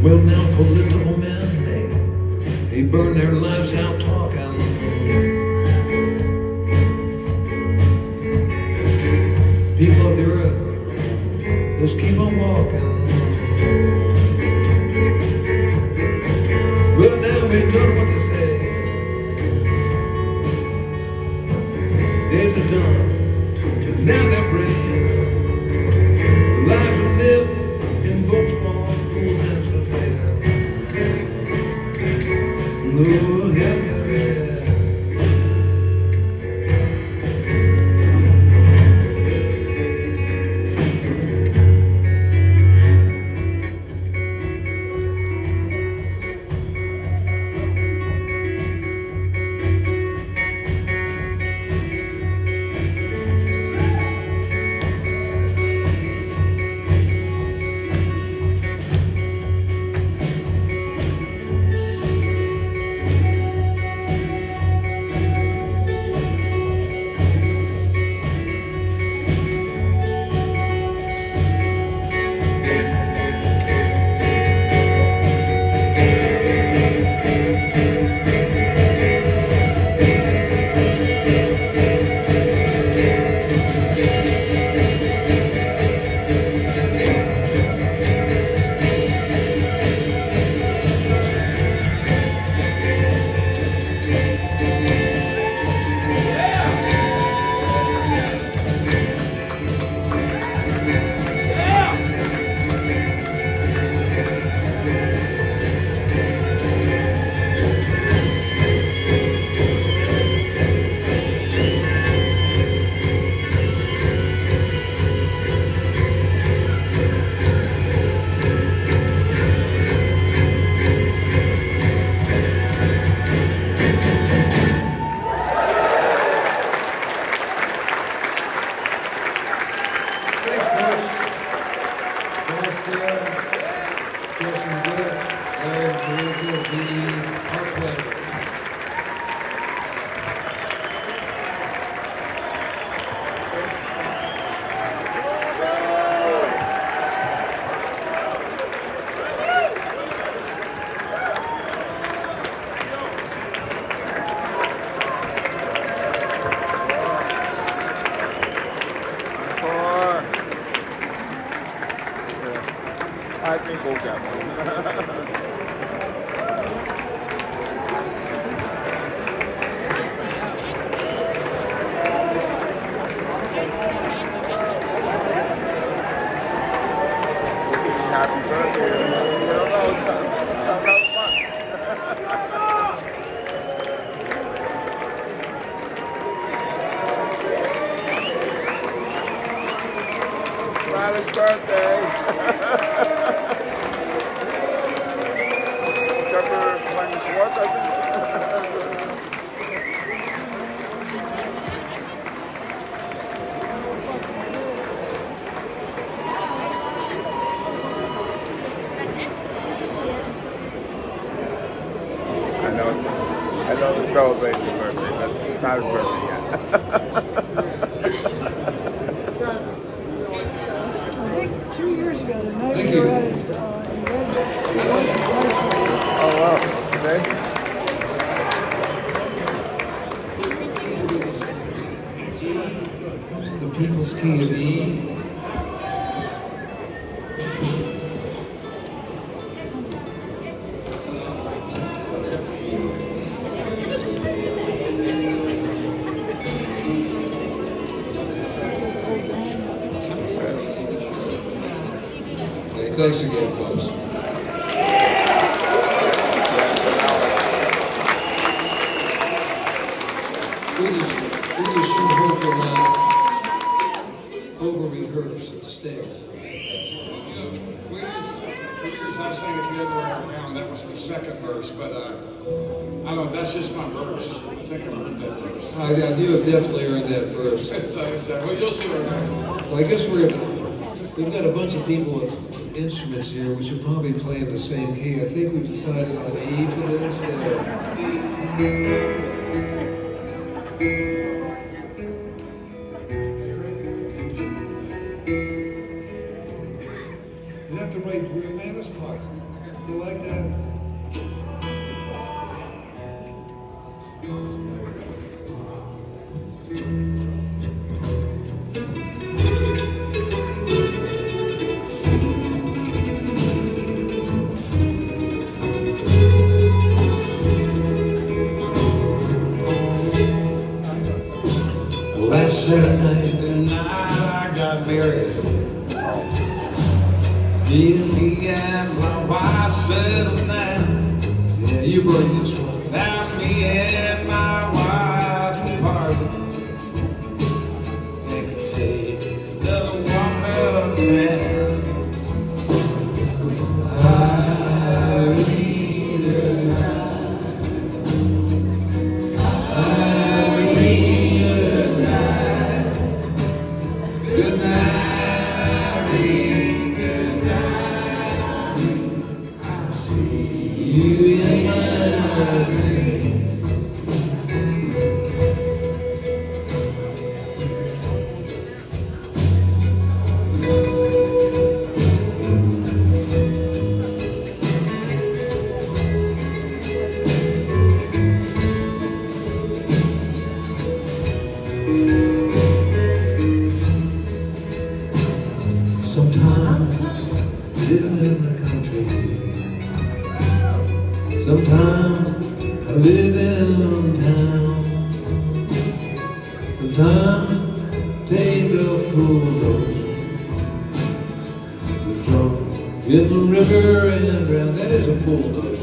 Well, now political men, they burn their lives out talking. People of the earth just keep on walking. Well, now we know what to say. Days are done, but now they're brave. Lives are lived in Oh, yeah, yeah. Larry and Teresa, G.E, our pleasure. I think we'll get one. Happy birthday. You don't know, sounds fun. Riley's birthday. December 24th, I think. I know to celebrate his birthday, but it's not his birthday yet. I think 2 years ago, the night Thank we you. were at his Oh, wow. Okay. The People's T&E. Okay, thanks again, folks. We just should hope we're not over-rehearsed and stale. For years I sang it the other way around. That was the second verse, but I don't know. That's just my verse. I think I heard that verse. You have definitely earned that verse. Well, you'll see what I mean. Well, I guess we've got a bunch of people with instruments here. We should probably play in the same key. I think we've decided on E for this. Is that the right room, man? Let's talk. You like that? Last Saturday night I got married. Me and my wife settled down. Yeah, you bring this one. Now me and my wife parted. They could take another walk uptown. Sometimes living in the country. Sometimes I live in town. Sometimes take a full dose. The drunk in the river and drown. That is a full dose.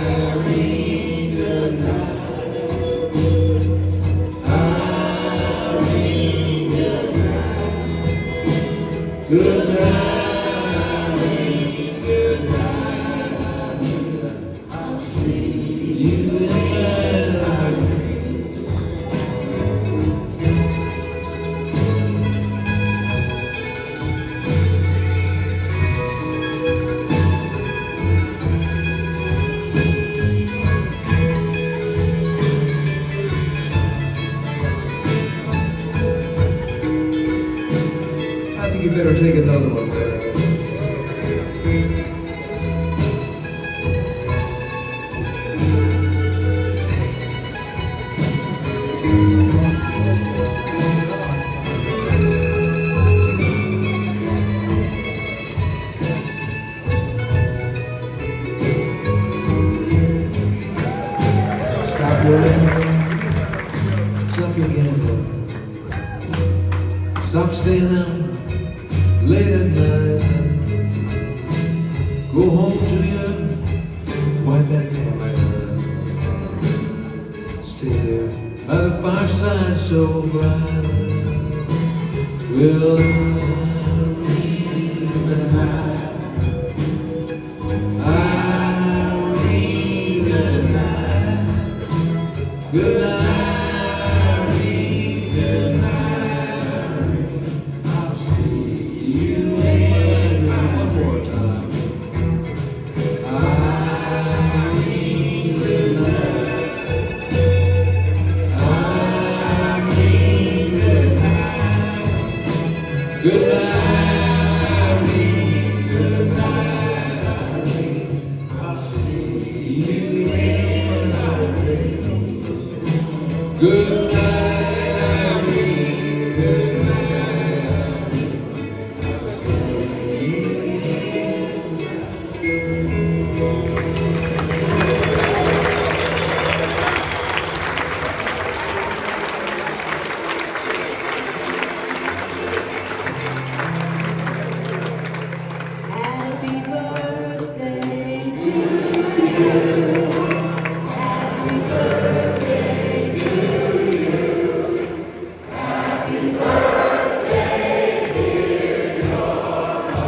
Irene, good night. Good night, good night. I'll see you in my You better take another one there. Stop worrying. Stop your gambling. Stop staying out late at night. Go home to your wife and family. Stay there by the fireside so bright. Well, I read the night. I read the night. Good night. Good night, Irene. Good night. Happy birthday to you. Happy birthday to you. Happy birthday, dear Jorma.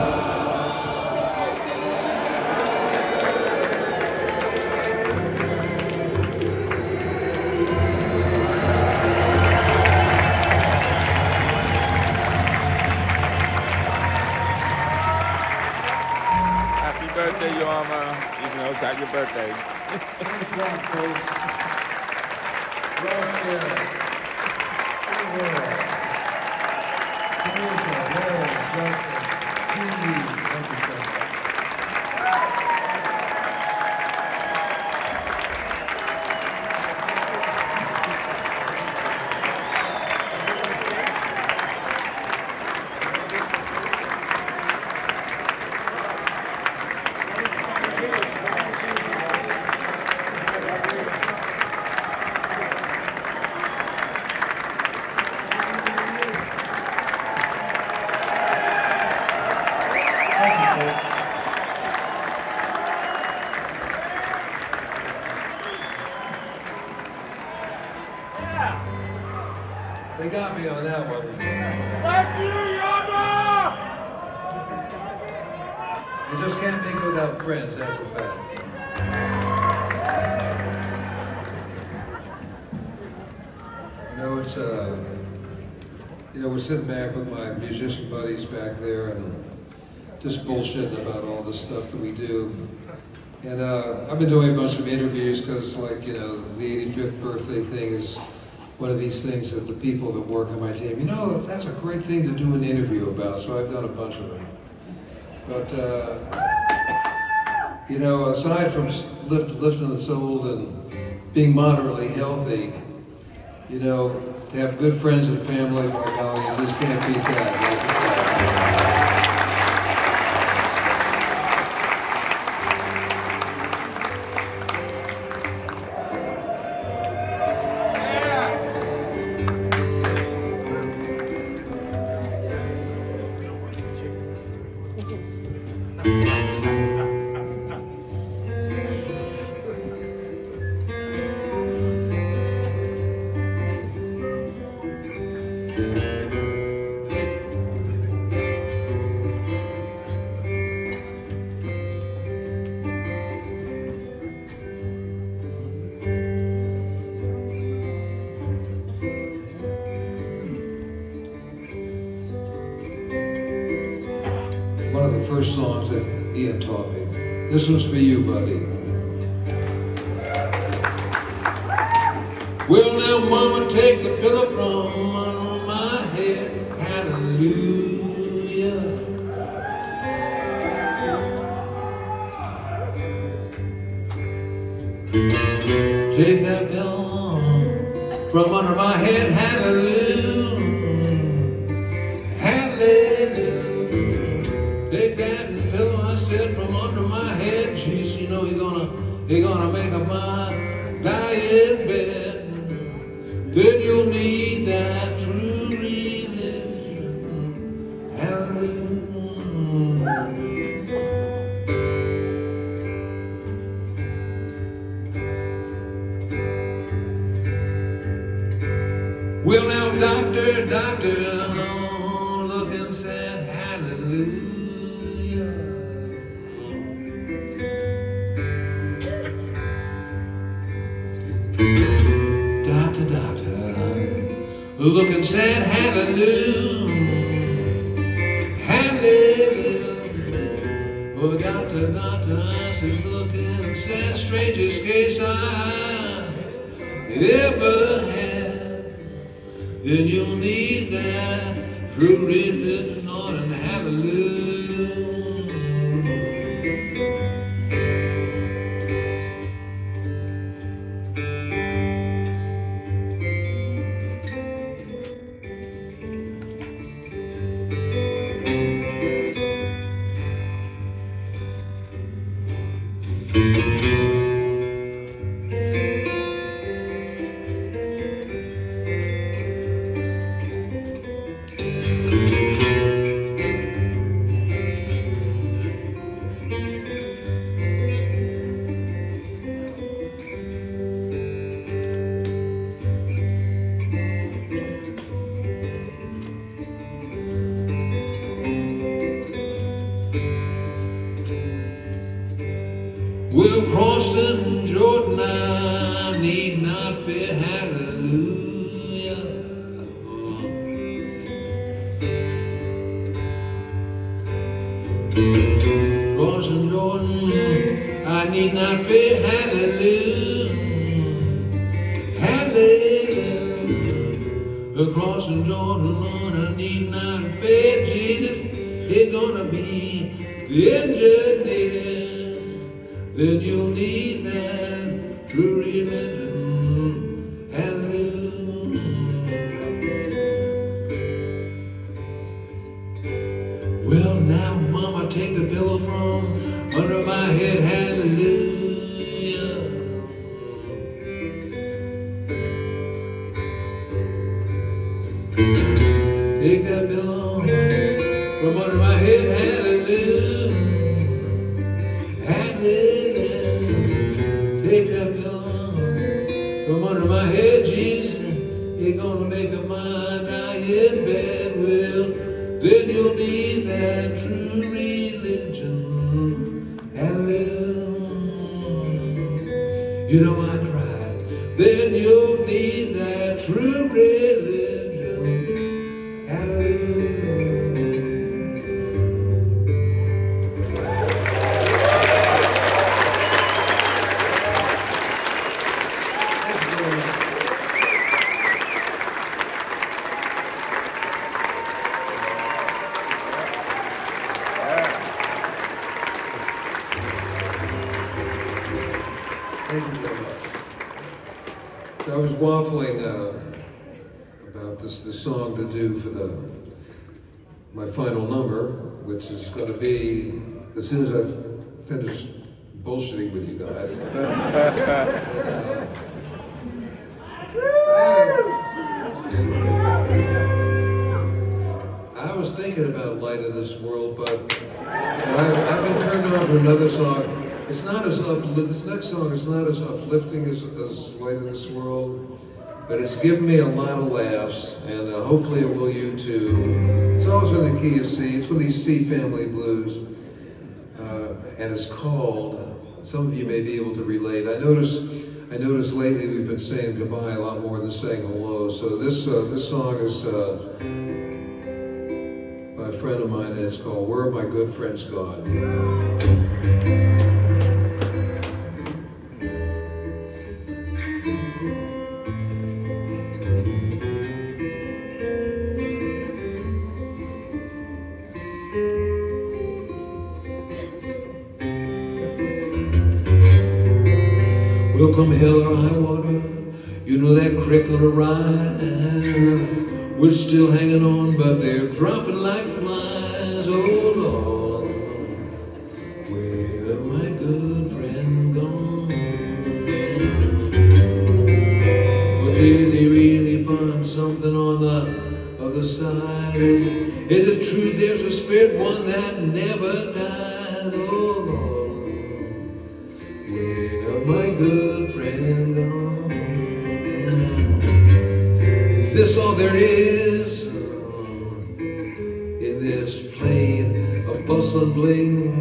Happy birthday, Jorma, even though it's not your birthday. Nice job, folks. Well said. Good work. Teresa, Larry, Justin, G.E. Thank you so much. got me on that one. Thank you, Jorma! You just can't make it without friends, that's a fact. You know, it's, you know, we're sitting back with my musician buddies back there and just bullshitting about all the stuff that we do. And I've been doing a bunch of interviews because, like, you know, the 85th birthday thing is one of these things that the people that work on my team, you know, that's a great thing to do an interview about, so I've done a bunch of them. But, you know, aside from lifting the soul and being moderately healthy, you know, to have good friends and family, by golly, you just can't beat that. One of the first songs that Ian taught me. This one's for you, buddy. Well, now, mama, take the pillow from under my head. Hallelujah. Take that pillow from under my head. Hallelujah. Hallelujah. Take that pillow, I said, from under my head. Jeez, you know you're gonna make up my dying bed. Then you'll need that true religion. Hallelujah. Well, now, doctor, look and said, hallelujah. Doctor, look and said, hallelujah, hallelujah. Oh, doctor, I said, look and said, strangest case I ever had. Then you'll need that true religion and hallelujah. We're crossing Jordan, I need not fear, hallelujah. Crossing Jordan, I need not fear, hallelujah. Hallelujah. Crossing Jordan, Lord, I need not fear, Jesus, it's gonna be the engineer. Then you'll need that true religion. Hallelujah. Well, now, mama, take the pillow from under my head. Hallelujah. Take that pillow from under my head. Hallelujah. Hallelujah. Take that pillow from under my head, Jesus. You're gonna make a mind out in bed, well, then you'll need that true religion and live. You know I cried. Then you'll need that true religion and live. Thank you very much. So I was waffling about this song to do for my final number, which is going to be as soon as I've finished bullshitting with you guys. I was thinking about Light of This World, but I've been turned on to another song. It's not as this next song is not as uplifting as Light of This World, but it's given me a lot of laughs, and hopefully it will you too. It's also in the key of C. It's one of these C family blues, and it's called, some of you may be able to relate. I noticed lately we've been saying goodbye a lot more than saying hello, so this song is by a friend of mine, and it's called Where Are My Good Friends Gone? Well, come hell or high water, you know that creek on the right. We're still hanging on, but they're dropping like flies. Oh Lord, where my good friend gone? Well, did they really find something on the other side? Is it true there's a spirit, one that never dies? Oh Lord, where my good friend gone? Is this all there is in this plain of bustle and bling?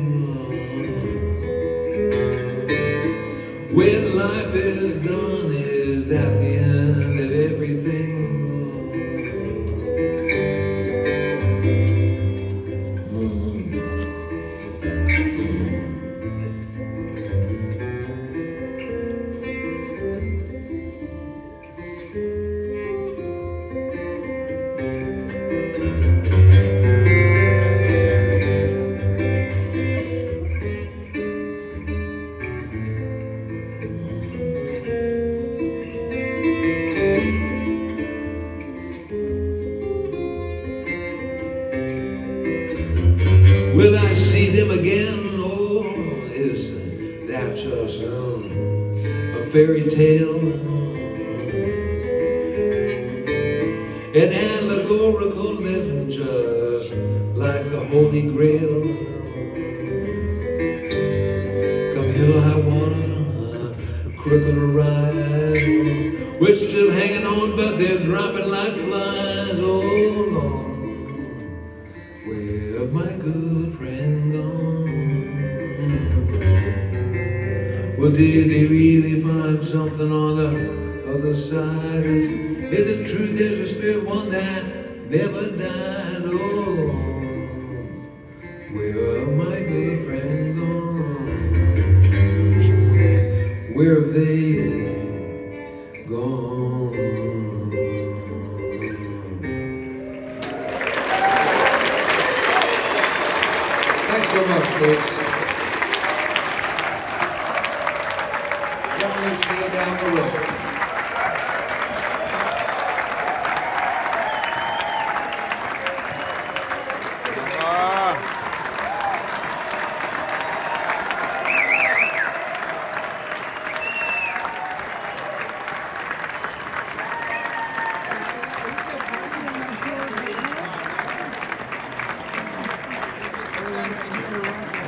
When life is done, is that the end of everything? Will I see them again, or is that just a fairy tale? An allegorical legend, just like the Holy Grail. Come hell or high water, crooked or right, we're still hanging on, but they're dropping like flies. Oh Lord, where my good friend gone? Well, did they really find something on the other side? Is it true there's a spirit, one that never dies? Oh, where are my good friends gone? Where have they gone? Thanks so much, folks. Definitely see you down the road.